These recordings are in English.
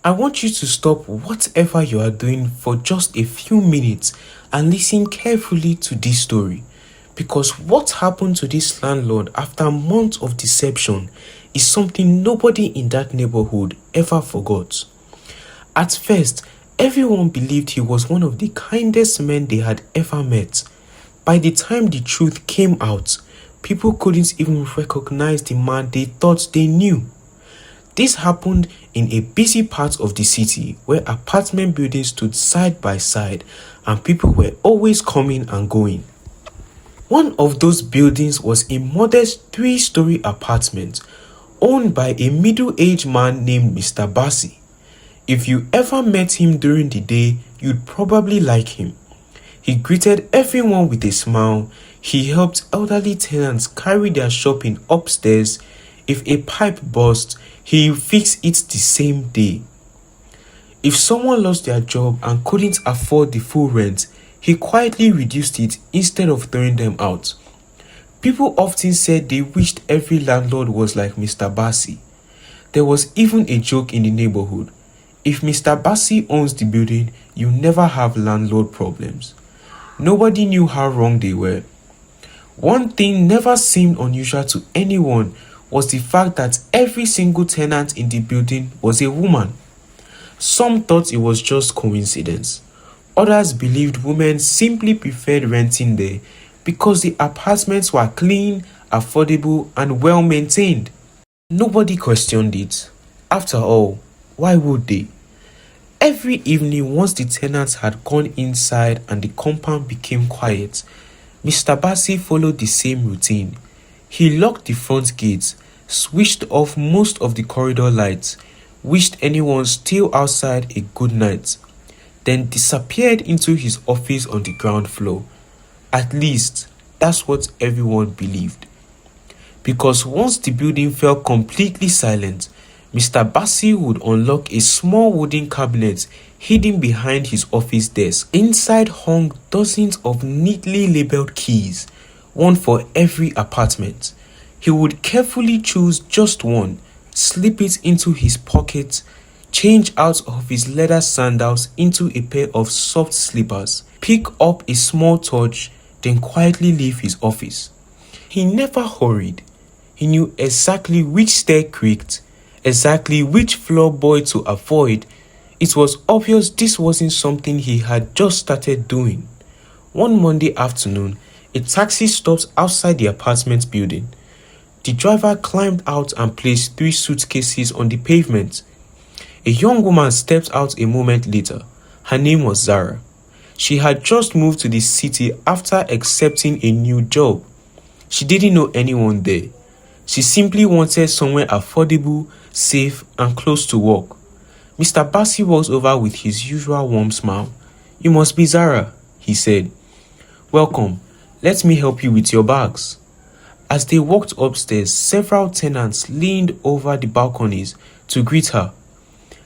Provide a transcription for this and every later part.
I want you to stop whatever you are doing for just a few minutes and listen carefully to this story. Because what happened to this landlord after months of deception is something nobody in that neighborhood ever forgot. At first, everyone believed he was one of the kindest men they had ever met. By the time the truth came out, people couldn't even recognize the man they thought they knew. This happened in a busy part of the city where apartment buildings stood side by side and people were always coming and going. One of those buildings was a modest 3-story apartment owned by a middle-aged man named Mr. Bassi. If you ever met him during the day, you'd probably like him. He greeted everyone with a smile. He helped elderly tenants carry their shopping upstairs. If a pipe burst, he fixed it the same day. If someone lost their job and couldn't afford the full rent, he quietly reduced it instead of throwing them out. People often said they wished every landlord was like Mr. Bassi. There was even a joke in the neighborhood. If Mr. Bassi owns the building, you never have landlord problems. Nobody knew how wrong they were. One thing never seemed unusual to anyone was the fact that every single tenant in the building was a woman. Some thought it was just coincidence. Others believed women simply preferred renting there because the apartments were clean, affordable, and well maintained. Nobody questioned it. After all, why would they? Every evening, once the tenants had gone inside and the compound became quiet, Mr. Bassi followed the same routine. He locked the front gates, switched off most of the corridor lights, wished anyone still outside a good night, then disappeared into his office on the ground floor. At least, that's what everyone believed. Because once the building fell completely silent, Mr. Bassi would unlock a small wooden cabinet hidden behind his office desk. Inside hung dozens of neatly labeled keys, one for every apartment. He would carefully choose just one, slip it into his pocket, change out of his leather sandals into a pair of soft slippers, pick up a small torch, then quietly leave his office. He never hurried. He knew exactly which stair creaked, exactly which floorboy to avoid. It was obvious this wasn't something he had just started doing. One Monday afternoon, a taxi stopped outside the apartment building. The driver climbed out and placed 3 suitcases on the pavement. A young woman stepped out a moment later. Her name was Zara. She had just moved to the city after accepting a new job. She didn't know anyone there. She simply wanted somewhere affordable, safe, and close to work. Mr. Bassi walked over with his usual warm smile. "You must be Zara," he said. "Welcome. Let me help you with your bags." As they walked upstairs, several tenants leaned over the balconies to greet her.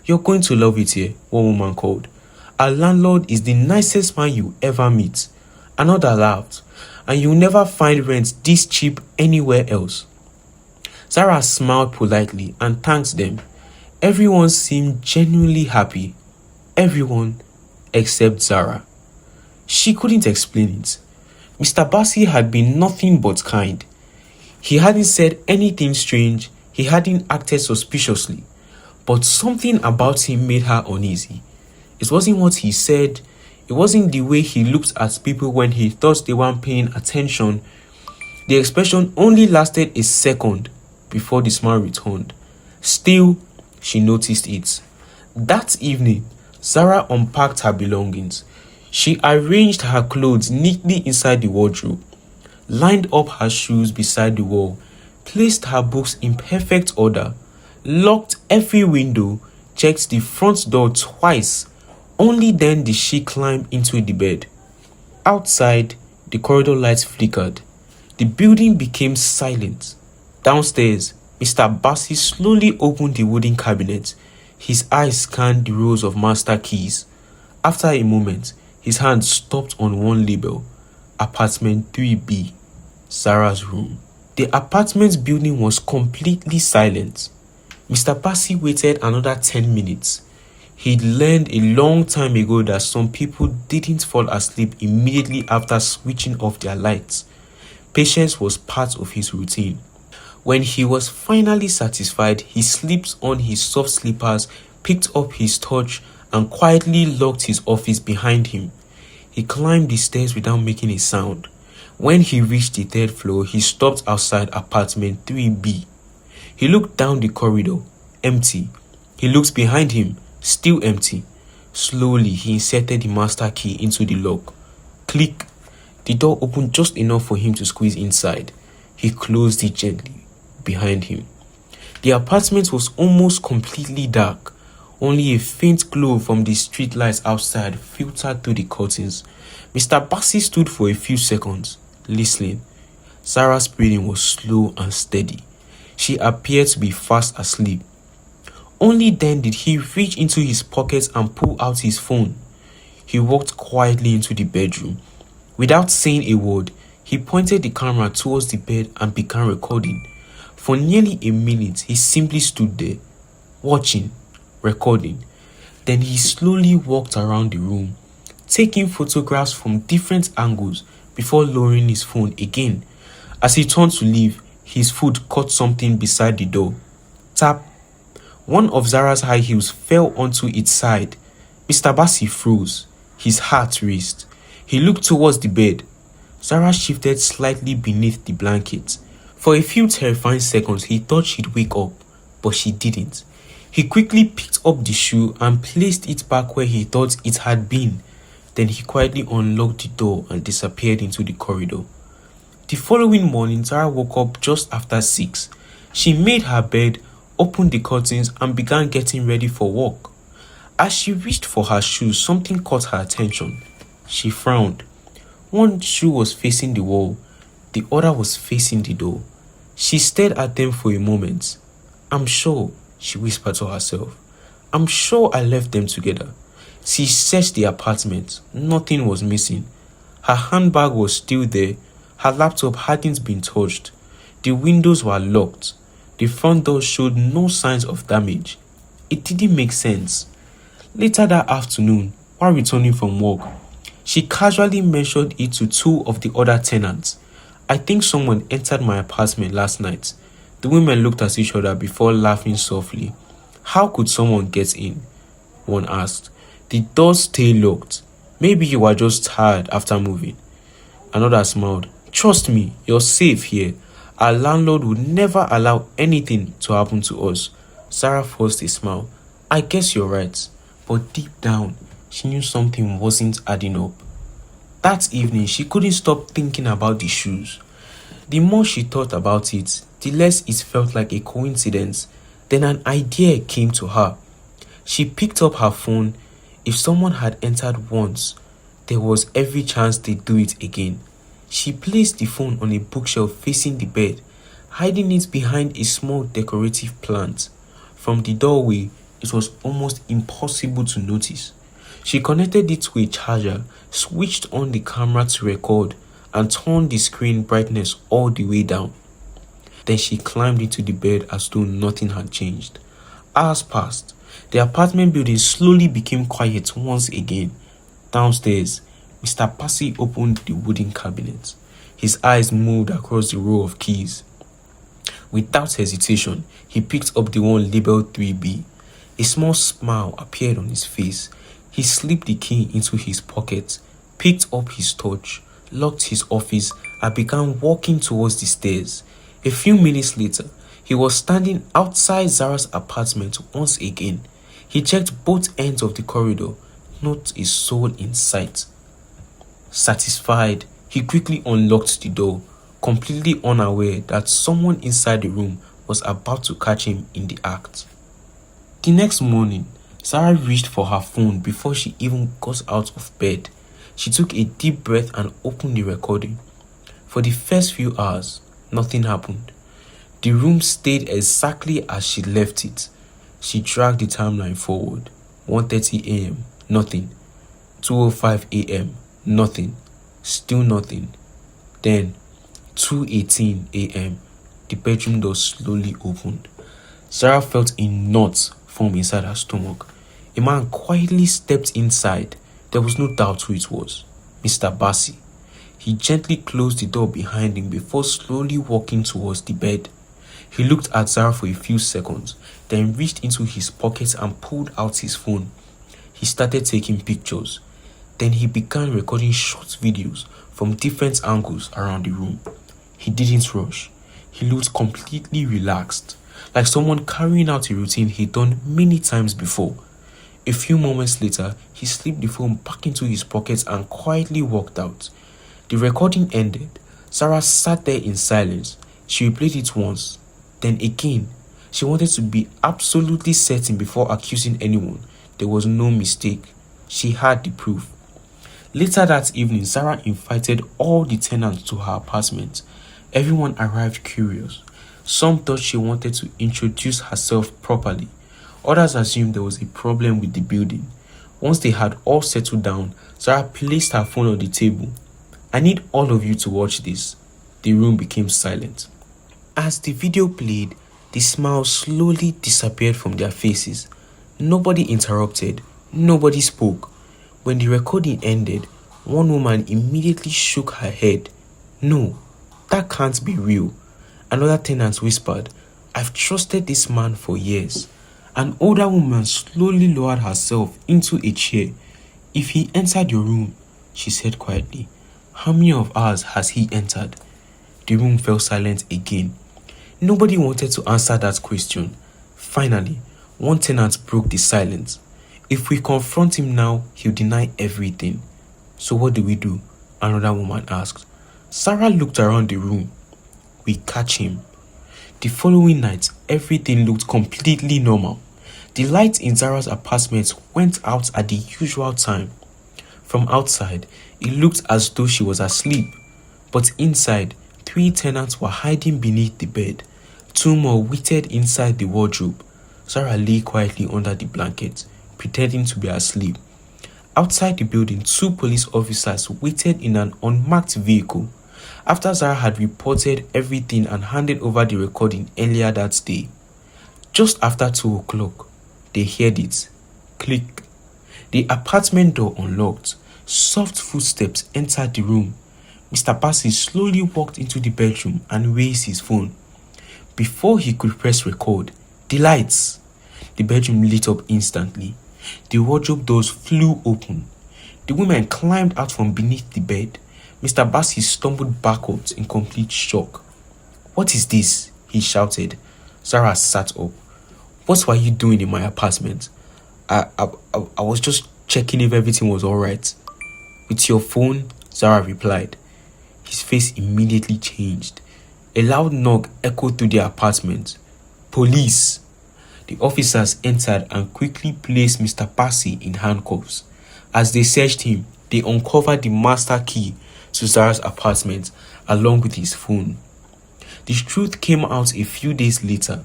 "You're going to love it here," one woman called. "Our landlord is the nicest man you ever meet." Another laughed. "And you'll never find rent this cheap anywhere else." Zara smiled politely and thanked them. Everyone seemed genuinely happy. Everyone except Zara. She couldn't explain it. Mr. Bassi had been nothing but kind. He hadn't said anything strange. He hadn't acted suspiciously. But something about him made her uneasy. It wasn't what he said. It wasn't the way he looked at people when he thought they weren't paying attention. The expression only lasted a second before the smile returned. Still, she noticed it. That evening, Zara unpacked her belongings. She arranged her clothes neatly inside the wardrobe, lined up her shoes beside the wall, placed her books in perfect order, locked every window, checked the front door twice. Only then did she climb into the bed. Outside, the corridor lights flickered. The building became silent. Downstairs, Mr. Bassi slowly opened the wooden cabinet. His eyes scanned the rows of master keys. After a moment, his hand stopped on one label, Apartment 3B, Sarah's room. The apartment building was completely silent. Mr. Bassi waited another 10 minutes. He'd learned a long time ago that some people didn't fall asleep immediately after switching off their lights. Patience was part of his routine. When he was finally satisfied, he slipped on his soft slippers, picked up his torch, and quietly locked his office behind him. He climbed the stairs without making a sound. When he reached the third floor, he stopped outside apartment 3B. He looked down the corridor, empty. He looked behind him, still empty. Slowly, he inserted the master key into the lock. Click. The door opened just enough for him to squeeze inside. He closed it gently behind him. The apartment was almost completely dark. Only a faint glow from the street lights outside filtered through the curtains. Mr. Bassi stood for a few seconds, listening. Sarah's breathing was slow and steady. She appeared to be fast asleep. Only then did he reach into his pocket and pull out his phone. He walked quietly into the bedroom. Without saying a word, he pointed the camera towards the bed and began recording. For nearly a minute, he simply stood there, watching, recording. Then he slowly walked around the room, taking photographs from different angles before lowering his phone again. As he turned to leave, his foot caught something beside the door. Tap. One of Zara's high heels fell onto its side. Mr. Bassi froze. His heart raced. He looked towards the bed. Zara shifted slightly beneath the blanket. For a few terrifying seconds, he thought she'd wake up, but she didn't. He quickly picked up the shoe and placed it back where he thought it had been. Then he quietly unlocked the door and disappeared into the corridor. The following morning, Zara woke up just after 6. She made her bed, opened the curtains, and began getting ready for work. As she reached for her shoes, something caught her attention. She frowned. One shoe was facing the wall, the other was facing the door. She stared at them for a moment. "I'm sure," she whispered to herself. "I'm sure I left them together." She searched the apartment. Nothing was missing. Her handbag was still there. Her laptop hadn't been touched. The windows were locked. The front door showed no signs of damage. It didn't make sense. Later that afternoon, while returning from work, she casually mentioned it to 2 of the other tenants. "I think someone entered my apartment last night." The women looked at each other before laughing softly. "How could someone get in?" one asked. "The doors stay locked. Maybe you were just tired after moving." Another smiled. "Trust me, you're safe here. Our landlord would never allow anything to happen to us." Sarah forced a smile. "I guess you're right." But deep down, she knew something wasn't adding up. That evening, she couldn't stop thinking about the shoes. The more she thought about it, the less it felt like a coincidence. Then an idea came to her. She picked up her phone. If someone had entered once, there was every chance they'd do it again. She placed the phone on a bookshelf facing the bed, hiding it behind a small decorative plant. From the doorway, it was almost impossible to notice. She connected it to a charger, switched on the camera to record, and turned the screen brightness all the way down. Then she climbed into the bed as though nothing had changed. Hours passed. The apartment building slowly became quiet once again. Downstairs, Mr. Passy opened the wooden cabinet. His eyes moved across the row of keys. Without hesitation, he picked up the one labeled 3B. A small smile appeared on his face. He slipped the key into his pocket, picked up his torch, locked his office, and began walking towards the stairs. A few minutes later, he was standing outside Zara's apartment once again. He checked both ends of the corridor, not a soul in sight. Satisfied, he quickly unlocked the door, completely unaware that someone inside the room was about to catch him in the act. The next morning, Sarah reached for her phone before she even got out of bed. She took a deep breath and opened the recording. For the first few hours, nothing happened. The room stayed exactly as she left it. She dragged the timeline forward. 1:30 a.m., nothing. 2:05 a.m., nothing. Still nothing. Then, 2:18 a.m., the bedroom door slowly opened. Sarah felt a knot form inside her stomach. A man quietly stepped inside. There was no doubt who it was. Mr. Bassi. He gently closed the door behind him before slowly walking towards the bed. He looked at Zara for a few seconds, then reached into his pocket and pulled out his phone. He started taking pictures. Then he began recording short videos from different angles around the room. He didn't rush. He looked completely relaxed, like someone carrying out a routine he'd done many times before. A few moments later, he slipped the phone back into his pocket and quietly walked out. The recording ended. Sarah sat there in silence. She replayed it once, then again. She wanted to be absolutely certain before accusing anyone. There was no mistake. She had the proof. Later that evening, Sarah invited all the tenants to her apartment. Everyone arrived curious. Some thought she wanted to introduce herself properly. Others assumed there was a problem with the building. Once they had all settled down, Sarah placed her phone on the table. "I need all of you to watch this." The room became silent. As the video played, the smiles slowly disappeared from their faces. Nobody interrupted. Nobody spoke. When the recording ended, one woman immediately shook her head. "No, that can't be real." Another tenant whispered, "I've trusted this man for years." An older woman slowly lowered herself into a chair. "If he entered your room," she said quietly, "how many of ours has he entered?" The room fell silent again. Nobody wanted to answer that question. Finally, one tenant broke the silence. "If we confront him now, he'll deny everything." "So what do we do?" another woman asked. Sarah looked around the room. "We catch him." The following night, everything looked completely normal. The lights in Zara's apartment went out at the usual time. From outside, it looked as though she was asleep. But inside, 3 tenants were hiding beneath the bed. 2 more waited inside the wardrobe. Zara lay quietly under the blanket, pretending to be asleep. Outside the building, 2 police officers waited in an unmarked vehicle. After Zara had reported everything and handed over the recording earlier that day, just after 2 o'clock, they heard it. Click. The apartment door unlocked. Soft footsteps entered the room. Mr. Bassi slowly walked into the bedroom and raised his phone. Before he could press record, the lights. The bedroom lit up instantly. The wardrobe doors flew open. The women climbed out from beneath the bed. Mr. Bassi stumbled backwards in complete shock. "What is this?" he shouted. Sarah sat up. "What were you doing in my apartment?" I was just checking if everything was alright." "With your phone?" Sarah replied. His face immediately changed. A loud knock echoed through the apartment. "Police!" The officers entered and quickly placed Mr. Bassi in handcuffs. As they searched him, they uncovered the master key to Zara's apartment along with his phone. The truth came out a few days later.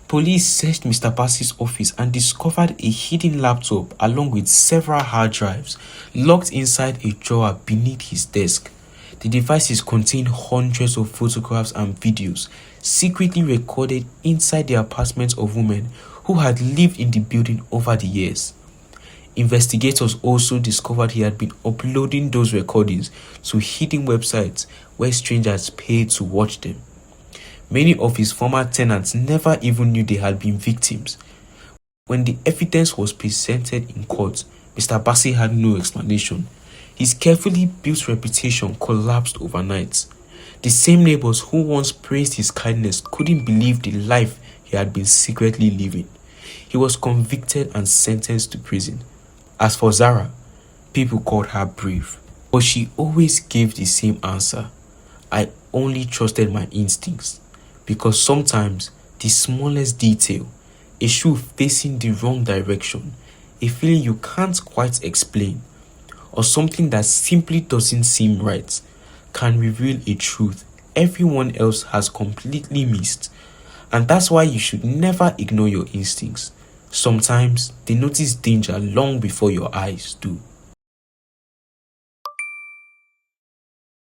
Police searched Mr. Bassi's office and discovered a hidden laptop along with several hard drives locked inside a drawer beneath his desk. The devices contained hundreds of photographs and videos secretly recorded inside the apartments of women who had lived in the building over the years. Investigators also discovered he had been uploading those recordings to hidden websites where strangers paid to watch them. Many of his former tenants never even knew they had been victims. When the evidence was presented in court, Mr. Bassi had no explanation. His carefully built reputation collapsed overnight. The same neighbors who once praised his kindness couldn't believe the life he had been secretly living. He was convicted and sentenced to prison. As for Zara, people called her brave, but she always gave the same answer: "I only trusted my instincts." Because sometimes the smallest detail, a shoe facing the wrong direction, a feeling you can't quite explain, or something that simply doesn't seem right, can reveal a truth everyone else has completely missed. And that's why you should never ignore your instincts. Sometimes they notice danger long before your eyes do.